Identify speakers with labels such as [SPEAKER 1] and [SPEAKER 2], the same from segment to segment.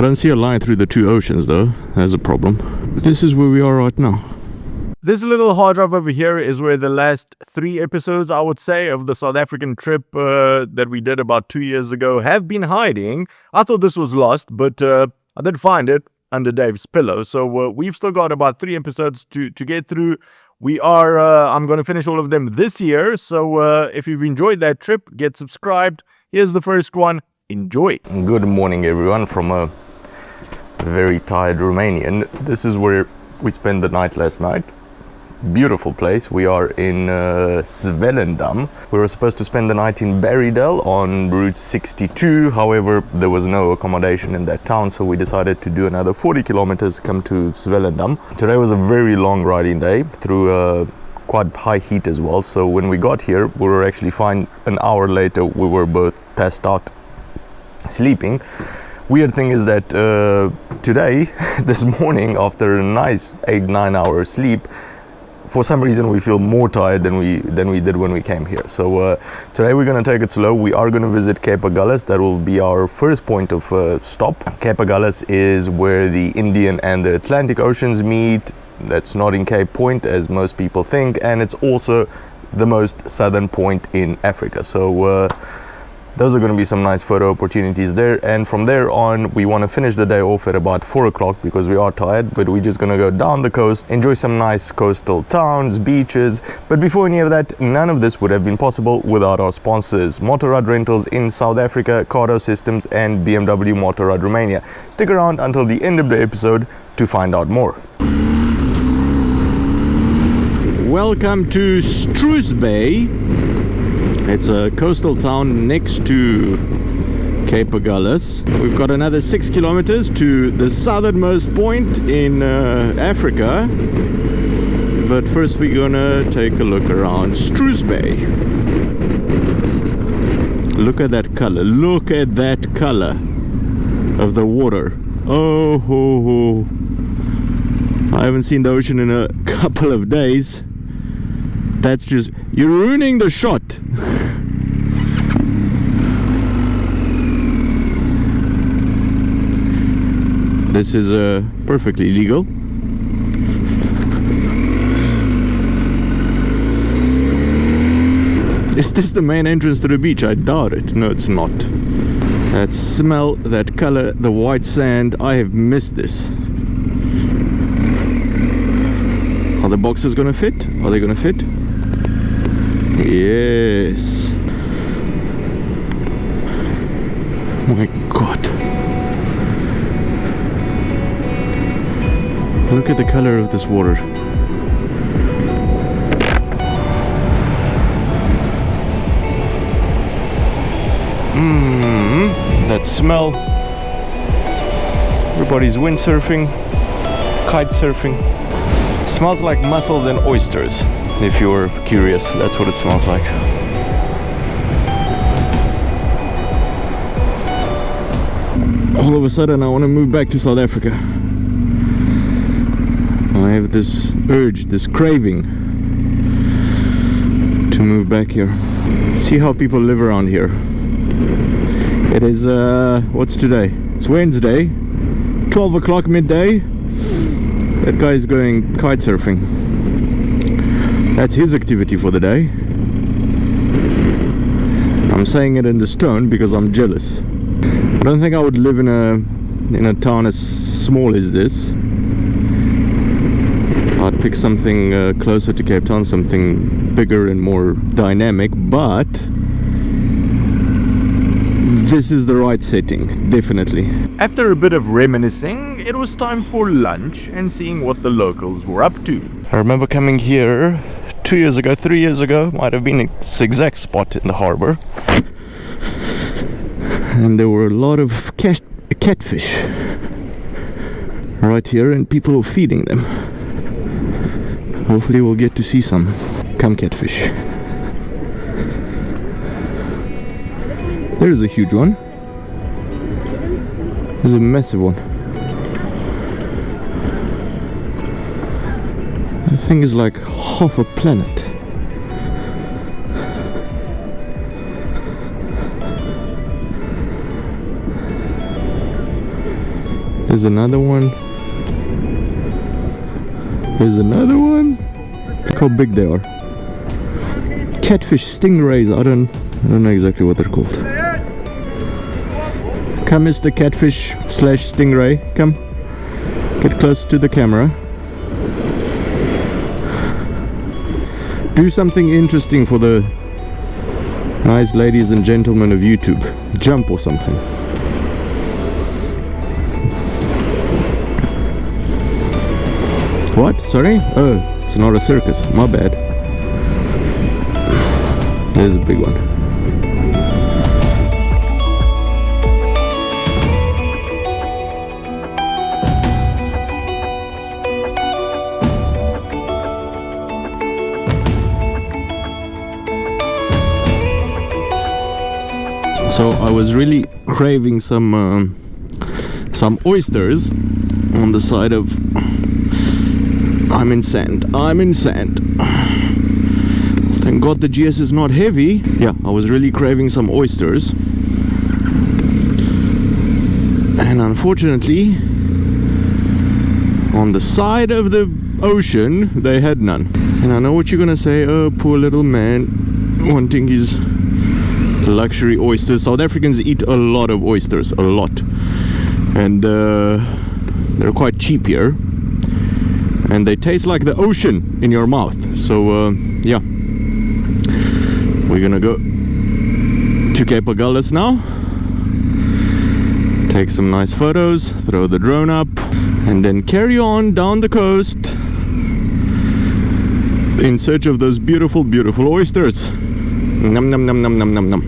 [SPEAKER 1] don't see a line through the two oceans though. That's a problem. But this is where we are right now. This little hard drive over here is where the last 3 episodes, I would say, of the South African trip that we did about 2 years ago have been hiding. I thought this was lost, but I did find it under Dave's pillow. So we've still got about 3 episodes to get through. We are, I'm going to finish all of them this year. So if you've enjoyed that trip, get subscribed. Here's the first one. Enjoy. Good morning, everyone, from a very tired Romanian. This is where we spent the night last night. Beautiful place. We are in Swellendam. We were supposed to spend the night in Berrydale on Route 62. However, there was no accommodation in that town, so we decided to do another 40 kilometers, come to Swellendam. Today was a very long riding day through quite high heat as well. So when we got here, we were actually fine. An hour later, we were both passed out, sleeping. Weird thing is that today, this morning, after a nice 8-9 hour sleep, for some reason we feel more tired than we did when we came here. So today we're going to take it slow. We are going to visit Cape Agulhas. That will be our first point of stop. Cape Agulhas is where the Indian and the Atlantic Oceans meet. That's not in Cape Point as most people think, and it's also the most southern point in Africa. So those are going to be some nice photo opportunities there, and from there on we want to finish the day off at about 4 o'clock because we are tired, but we're just going to go down the coast, enjoy some nice coastal towns, beaches. But before any of that, none of this would have been possible without our sponsors, Motorrad Rentals in South Africa, Cardo Systems, and BMW Motorrad Romania. Stick around until the end of the episode to find out more. Welcome to Struisbaai. It's a coastal town next to Cape Agulhas. We've got another 6 kilometers to the southernmost point in Africa. But first we're gonna take a look around Struisbaai. Look at that color. Look at that color of the water. Oh ho ho. I haven't seen the ocean in a couple of days. That's just, you're ruining the shot. This is perfectly legal. Is this the main entrance to the beach? I doubt it. No, it's not. That smell, that color, the white sand, I have missed this. Are the boxes gonna fit? Are they gonna fit? Yes. Oh my God. Look at the color of this water. That smell. Everybody's windsurfing, kite surfing. It smells like mussels and oysters. If you're curious, that's what it smells like. All of a sudden I want to move back to South Africa. I have this urge, this craving to move back here. See how people live around here. It is, what's today? It's Wednesday, 12 o'clock midday. That guy is going kite surfing. That's his activity for the day. I'm saying it in this tone because I'm jealous. I don't think I would live in a town as small as this. I'd pick something closer to Cape Town, something bigger and more dynamic, but this is the right setting, definitely. After a bit of reminiscing, it was time for lunch and seeing what the locals were up to. I remember coming here 2 years ago, 3 years ago, might have been this exact spot in the harbor. And there were a lot of catfish right here, and people were feeding them. Hopefully we'll get to see some catfish. There's a huge one. There's a massive one. The thing is like half a planet. There's another one. There's another one. Look how big they are. Catfish, stingrays. I don't know exactly what they're called. Come, Mr. Catfish / stingray. Come. Get close to the camera. Do something interesting for the nice ladies and gentlemen of YouTube. Jump or something. What? Sorry? Oh, it's not a circus. My bad. There's a big one. So I was really craving some oysters on the side of... I'm in sand. Thank God the GS is not heavy. Yeah, I was really craving some oysters. And unfortunately, on the side of the ocean, they had none. And I know what you're gonna say, oh, poor little man, wanting his luxury oysters. South Africans eat a lot of oysters, a lot. And they're quite cheap here. And they taste like the ocean in your mouth. So, yeah. We're gonna go to Cape Agulhas now. Take some nice photos, throw the drone up, and then carry on down the coast in search of those beautiful, beautiful oysters. Num num num num num num num.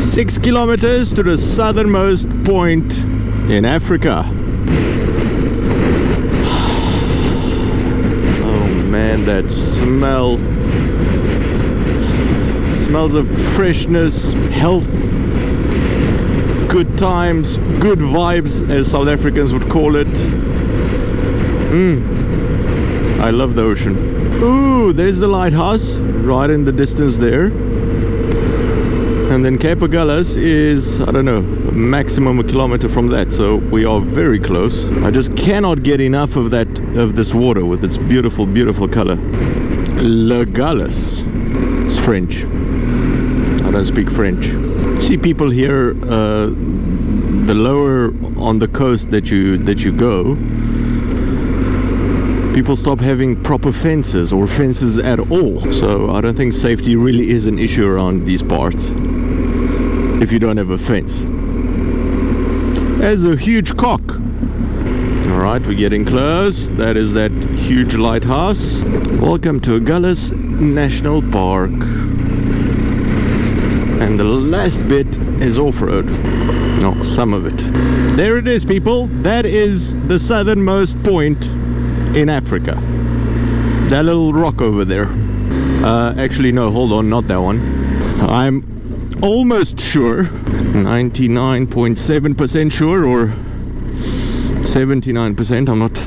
[SPEAKER 1] 6 kilometers to the southernmost point in Africa. Oh man, that smell. Smells of freshness, health, good times, good vibes, as South Africans would call it. I love the ocean. Ooh, there's the lighthouse right in the distance there. And then Cape Agulhas is, I don't know, maximum a kilometer from that, so we are very close. I just cannot get enough of that, of this water with its beautiful, beautiful color. Le Galles. It's French. I don't speak French. See people here, the lower on the coast that you go, people stop having proper fences or fences at all. So I don't think safety really is an issue around these parts if you don't have a fence. There's a huge cock. Alright, we're getting close. That is that huge lighthouse. Welcome to Agulhas National Park. And the last bit is off-road. No, some of it. There it is, people. That is the southernmost point in Africa. That little rock over there. Actually, no, hold on, not that one. I'm almost sure, 99.7% sure, or 79%. I'm not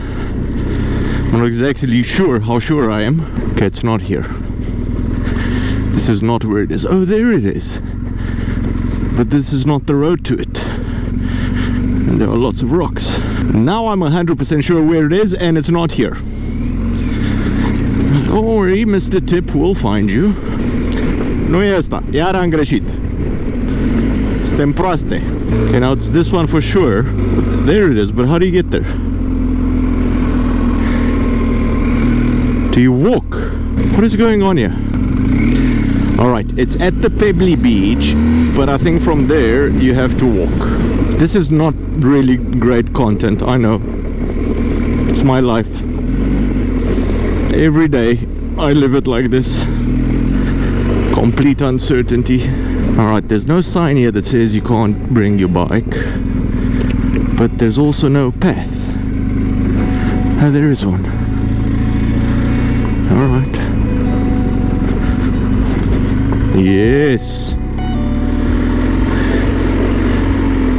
[SPEAKER 1] exactly sure how sure I am. Okay, it's not here. This is not where it is. Oh, there it is. But this is not the road to it. And there are lots of rocks. Now I'm 100% sure where it is, and it's not here. Don't worry, Mr. Tip will find you. Nu e ăsta. Iar am greșit. Suntem proaste. Okay, now it's this one for sure. There it is, but how do you get there? Do you walk? What is going on here? Alright, it's at the Pebbly Beach, but I think from there you have to walk. This is not really great content, I know. It's my life. Every day I live it like this. Complete uncertainty. Alright, there's no sign here that says you can't bring your bike. But there's also no path. Oh, there is one. Alright. Yes.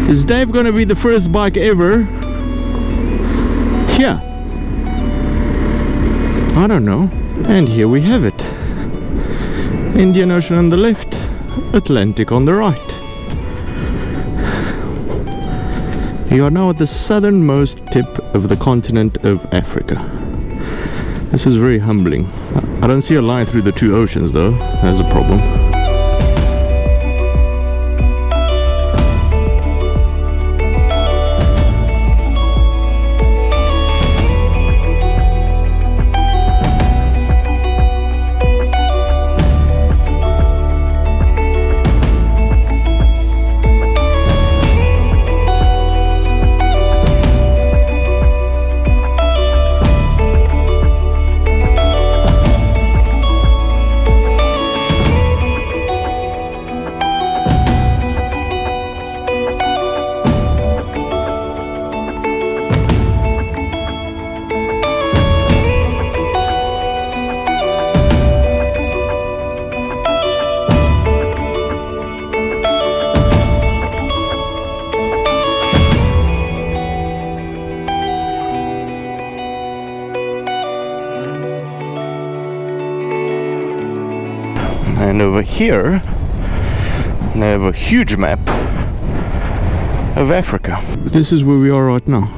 [SPEAKER 1] Is Dave gonna be the first bike ever? Yeah. I don't know. And here we have it. Indian Ocean on the left, Atlantic on the right. You are now at the southernmost tip of the continent of Africa. This is very humbling. I don't see a line through the two oceans though. That's a problem. And over here, I have a huge map of Africa. This is where we are right now.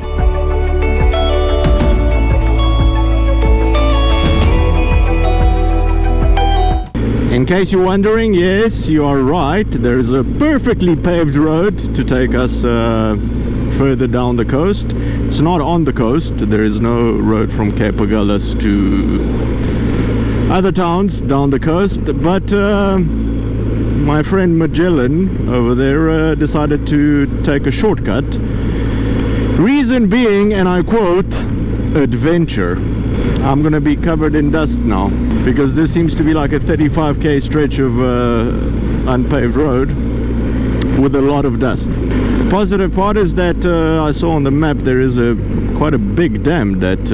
[SPEAKER 1] In case you're wondering, yes, you are right. There is a perfectly paved road to take us further down the coast. It's not on the coast. There is no road from Cape Agulhas to other towns down the coast, but my friend Magellan over there decided to take a shortcut. Reason being, and I quote, adventure. I'm gonna be covered in dust now because this seems to be like a 35k stretch of unpaved road with a lot of dust. The positive part is that I saw on the map there is quite a big dam that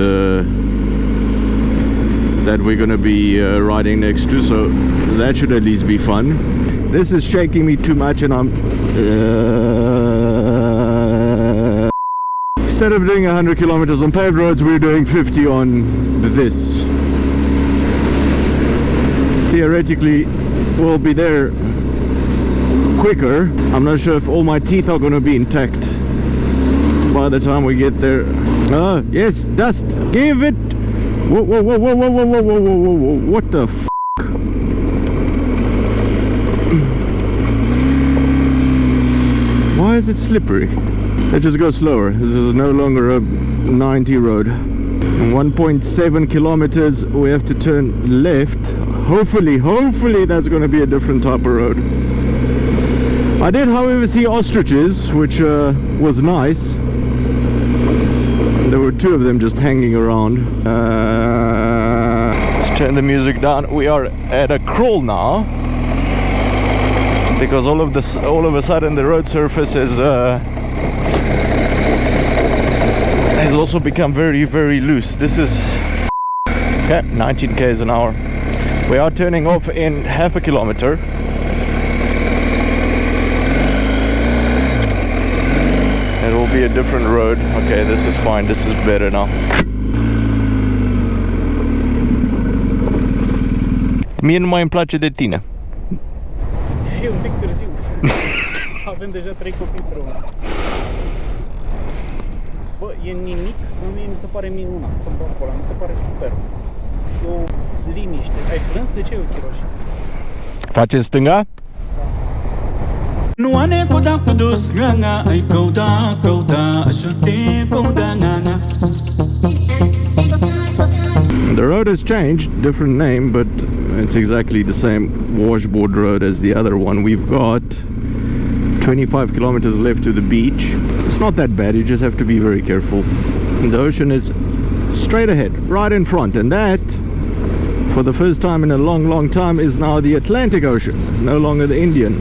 [SPEAKER 1] we're gonna be riding next to, so that should at least be fun. This is shaking me too much and I'm instead of doing 100 kilometers on paved roads, we're doing 50 on this. Theoretically we'll be there quicker. I'm not sure if all my teeth are gonna be intact by the time we get there. Yes, dust, give it. Whoa, whoa, whoa, whoa, whoa, whoa, whoa, whoa, whoa, whoa, what the f***? Why is it slippery? Let's just go slower. This is no longer a 90 road. In 1.7 kilometers, we have to turn left. Hopefully that's going to be a different type of road. I did, however, see ostriches, which was nice. There were two of them just hanging around. Let's turn the music down. We are at a crawl now because all of a sudden the road surface has also become very, very loose. This is okay, 19 k's an hour. We are turning off in half a kilometer. It will be a different road. Okay, this is fine. This is better now. Mie nu mai îmi place de tine.
[SPEAKER 2] E un pic târziu. Avem deja 3 copii împreună. Bă, e nimic, mie mi se pare minunat să-mi bag pe ăla, mi se pare super. E o liniște. Ai plâns? De ce ai ochii roșii?
[SPEAKER 1] Face stânga?
[SPEAKER 3] Nu ane foda cu dus nganga ai căuta așute căuta nganga.
[SPEAKER 1] The road has changed, different name, but it's exactly the same washboard road as the other one. We've got 25 kilometers left to the beach. It's not that bad, you just have to be very careful. The ocean is straight ahead, right in front, and that, for the first time in a long, long time, is now the Atlantic Ocean, no longer the Indian.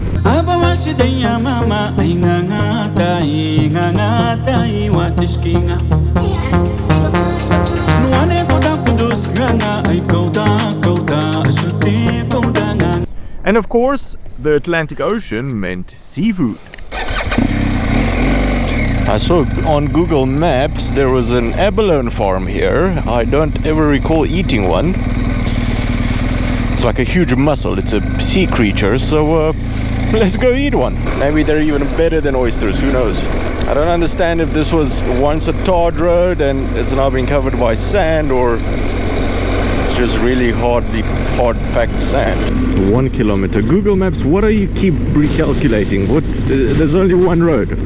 [SPEAKER 1] And of course, the Atlantic Ocean meant seafood. I saw on Google Maps there was an abalone farm here. I don't ever recall eating one. It's like a huge mussel. It's a sea creature, so let's go eat one. Maybe they're even better than oysters, who knows. I don't understand if this was once a tarred road and it's now been covered by sand, or it's just really hard packed sand. 1 kilometer. Google Maps, what do you keep recalculating? There's only one road.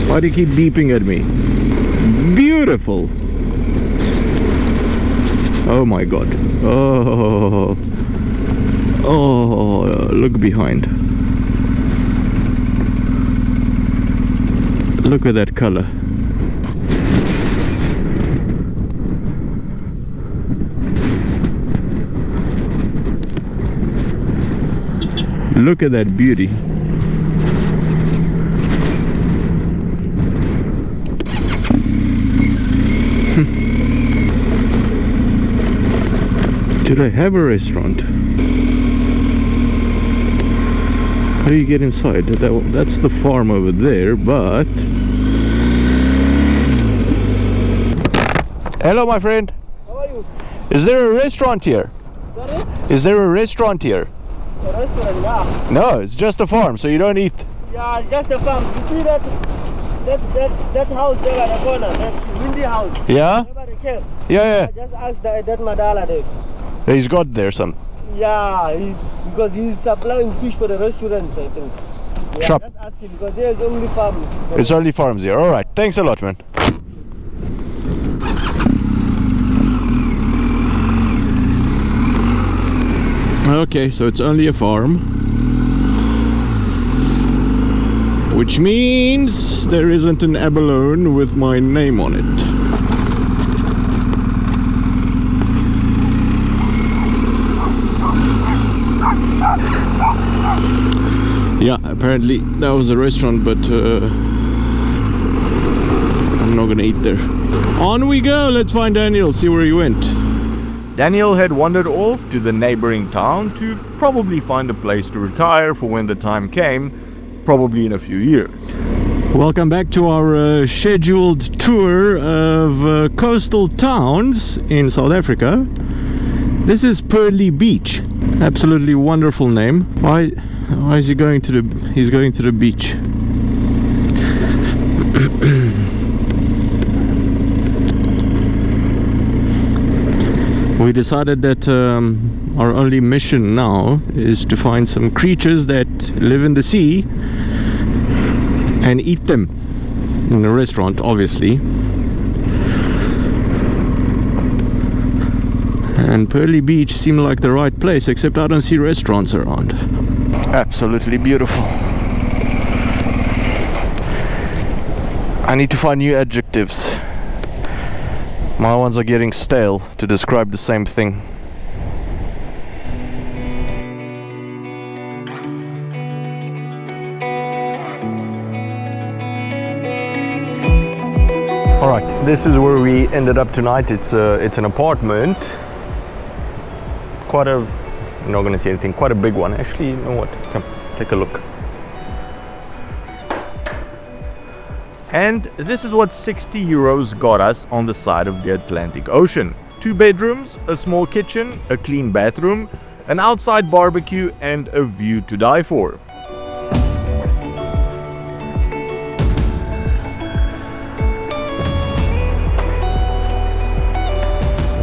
[SPEAKER 1] Why do you keep beeping at me? Beautiful. Oh my god. Oh, look behind. Look at that color. Look at that beauty. Did I have a restaurant? How do you get inside? That's the farm over there, but... Hello, my friend.
[SPEAKER 2] How are you?
[SPEAKER 1] Is there a restaurant here?
[SPEAKER 2] Sorry?
[SPEAKER 1] Is there a restaurant here?
[SPEAKER 2] A restaurant, yeah.
[SPEAKER 1] No, it's just a farm, so you don't eat.
[SPEAKER 2] Yeah, just the farm. You see that house there at the corner, that windy house?
[SPEAKER 1] Yeah?
[SPEAKER 2] Nobody cares.
[SPEAKER 1] Yeah,
[SPEAKER 2] I just asked that Madala there.
[SPEAKER 1] yeah. He's got there some.
[SPEAKER 2] Yeah, because he's supplying fish for the restaurants, I think. Yeah,
[SPEAKER 1] Shop.
[SPEAKER 2] just ask him because there's only farms.
[SPEAKER 1] It's only farms here. All right. Thanks a lot, man. Okay, so it's only a farm, which means there isn't an abalone with my name on it. Yeah, apparently that was a restaurant, but I'm not gonna eat there. On we go, let's find Daniel, see where he went. Daniel had wandered off to the neighboring town to probably find a place to retire for when the time came, probably in a few years. Welcome back to our scheduled tour of coastal towns in South Africa. This is Pearly Beach. Absolutely wonderful name. Why is he going to the... He's going to the beach. We decided that our only mission now is to find some creatures that live in the sea and eat them in a restaurant, obviously. And Pearly Beach seemed like the right place, except I don't see restaurants around. Absolutely beautiful. I need to find new adjectives. My ones are getting stale to describe the same thing. Alright, this is where we ended up tonight. It's an apartment. I'm not gonna say anything, quite a big one. Actually, you know what? Come, take a look. And this is what 60 euros got us on the side of the Atlantic Ocean. 2 bedrooms, a small kitchen, a clean bathroom, an outside barbecue, and a view to die for.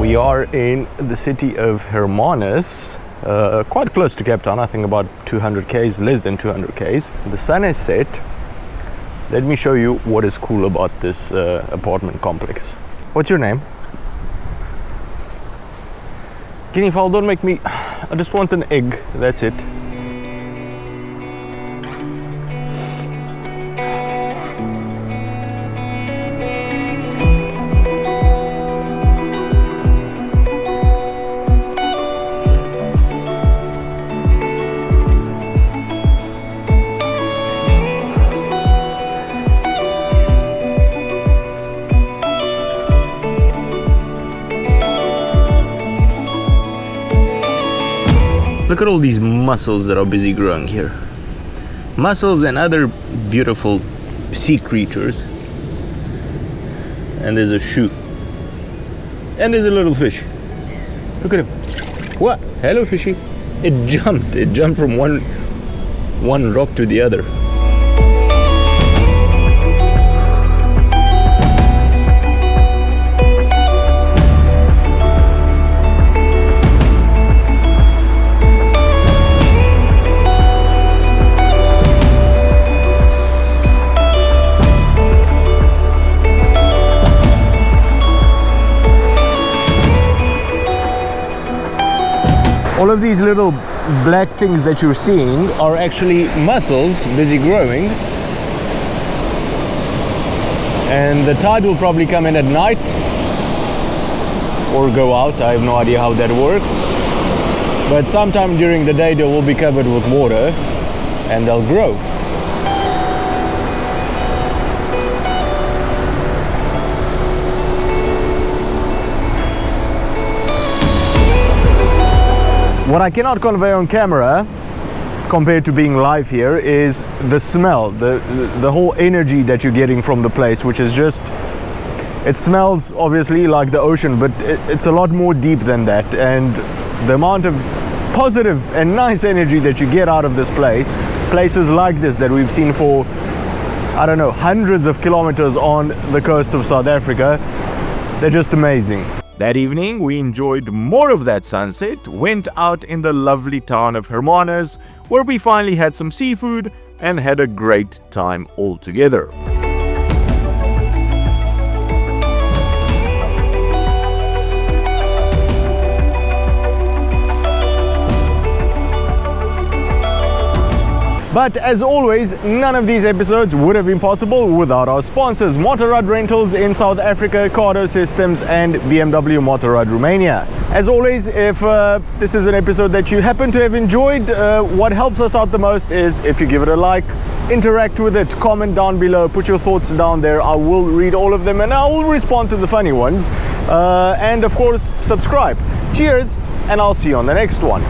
[SPEAKER 1] We are in the city of Hermanus, quite close to Cape Town, I think about 200 k's, less than 200 k's. The sun is set. Let me show you what is cool about this apartment complex. What's your name? Guinea fowl, don't make me... I just want an egg, that's it. Look at all these mussels that are busy growing here. Mussels and other beautiful sea creatures. And there's a shoe. And there's a little fish. Look at him. What? Hello, fishy. It jumped from one rock to the other. of these little black things that you're seeing are actually mussels busy growing. And the tide will probably come in at night or go out. I have no idea how that works. But sometime during the day they will be covered with water and they'll grow. What I cannot convey on camera compared to being live here is the smell, the whole energy that you're getting from the place, which is just, it smells obviously like the ocean, but it's a lot more deep than that. And the amount of positive and nice energy that you get out of this place, places like this that we've seen for, I don't know, hundreds of kilometers on the coast of South Africa, they're just amazing. That evening, we enjoyed more of that sunset, went out in the lovely town of Hermanus, where we finally had some seafood and had a great time all together. But as always, none of these episodes would have been possible without our sponsors, Motorrad Rentals in South Africa, Cardo Systems and BMW Motorrad Romania. As always, if this is an episode that you happen to have enjoyed, what helps us out the most is if you give it a like, interact with it, comment down below, put your thoughts down there. I will read all of them and I will respond to the funny ones. And of course, subscribe. Cheers, and I'll see you on the next one.